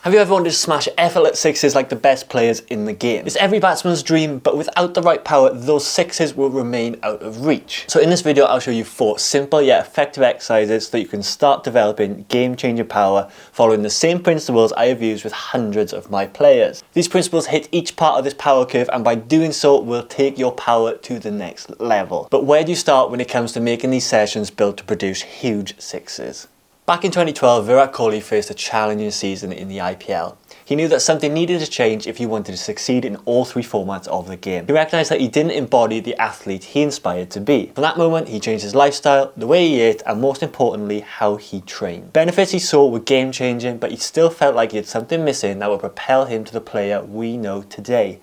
Have you ever wanted to smash effortless sixes like the best players in the game? It's every batsman's dream, but without the right power, those sixes will remain out of reach. So in this video, I'll show you 4 simple yet effective exercises so that you can start developing game-changing power following the same principles I have used with hundreds of my players. These principles hit each part of this power curve, and by doing so, will take your power to the next level. But where do you start when it comes to making these sessions built to produce huge sixes? Back in 2012, Virat Kohli faced a challenging season in the IPL. He knew that something needed to change if he wanted to succeed in all 3 formats of the game. He recognised that he didn't embody the athlete he inspired to be. From that moment, he changed his lifestyle, the way he ate, and most importantly, how he trained. Benefits he saw were game-changing, but he still felt like he had something missing that would propel him to the player we know today.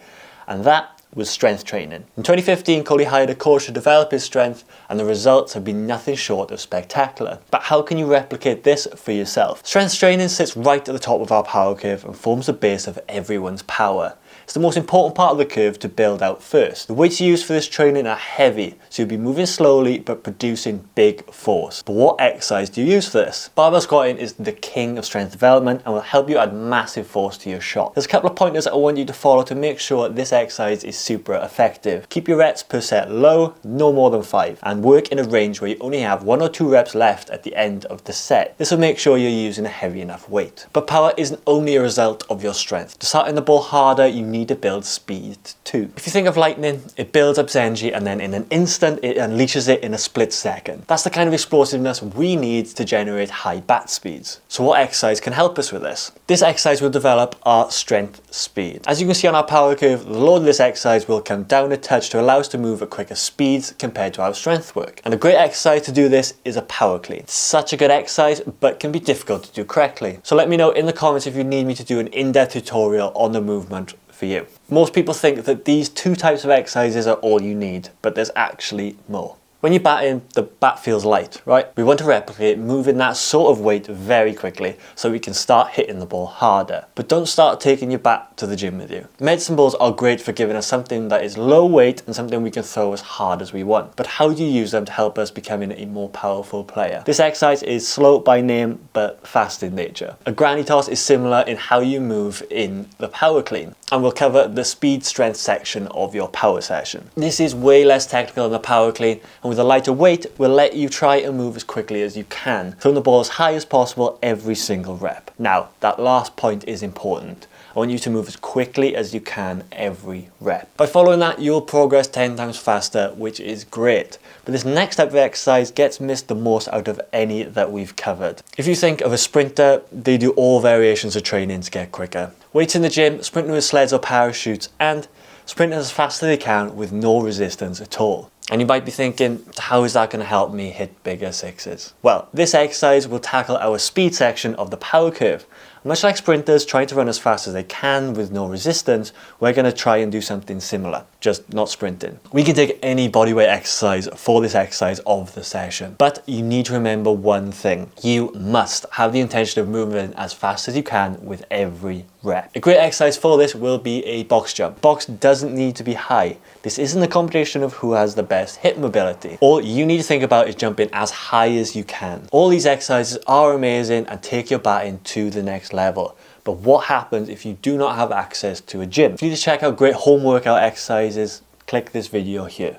And that was strength training. In 2015, Kohli hired a coach to develop his strength, and the results have been nothing short of spectacular. But how can you replicate this for yourself? Strength training sits right at the top of our power curve and forms the base of everyone's power. It's the most important part of the curve to build out first. The weights used for this training are heavy, so you'll be moving slowly but producing big force. But what exercise do you use for this? Barbell squatting is the king of strength development and will help you add massive force to your shot. There's a couple of pointers I want you to follow to make sure this exercise is super effective. Keep your reps per set low, no more than 5, and work in a range where you only have 1 or 2 reps left at the end of the set. This will make sure you're using a heavy enough weight. But power isn't only a result of your strength. To start in the ball harder, you need to build speed too. If you think of lightning, it builds up its energy and then in an instant it unleashes it in a split second. That's the kind of explosiveness we need to generate high bat speeds. So what exercise can help us with this? This exercise will develop our strength speed. As you can see on our power curve, the load of this exercise will come down a touch to allow us to move at quicker speeds compared to our strength work. And a great exercise to do this is a power clean. It's such a good exercise, but can be difficult to do correctly. So let me know in the comments if you need me to do an in-depth tutorial on the movement for you. Most people think that these 2 types of exercises are all you need, but there's actually more. When you're batting, the bat feels light, right? We want to replicate moving that sort of weight very quickly so we can start hitting the ball harder. But don't start taking your bat to the gym with you. Medicine balls are great for giving us something that is low weight and something we can throw as hard as we want. But how do you use them to help us becoming a more powerful player? This exercise is slow by name, but fast in nature. A granny toss is similar in how you move in the power clean, and we'll cover the speed strength section of your power session. This is way less technical than the power clean, and with a lighter weight, we'll let you try and move as quickly as you can, throwing the ball as high as possible every single rep. Now, that last point is important. I want you to move as quickly as you can every rep. By following that, you'll progress 10 times faster, which is great. But this next type of exercise gets missed the most out of any that we've covered. If you think of a sprinter, they do all variations of training to get quicker. Weights in the gym, sprinting with sleds or parachutes, and sprinting as fast as they can with no resistance at all. And you might be thinking, how is that going to help me hit bigger sixes? Well, this exercise will tackle our speed section of the power curve. Much like sprinters trying to run as fast as they can with no resistance, we're going to try and do something similar, just not sprinting. We can take any bodyweight exercise for this exercise of the session, but you need to remember one thing. You must have the intention of moving as fast as you can with every rep. A great exercise for this will be a box jump. Box doesn't need to be high. This isn't a competition of who has the best hip mobility. All you need to think about is jumping as high as you can. All these exercises are amazing and take your batting to the next level. But what happens if you do not have access to a gym? If you need to check out great home workout exercises, click this video here.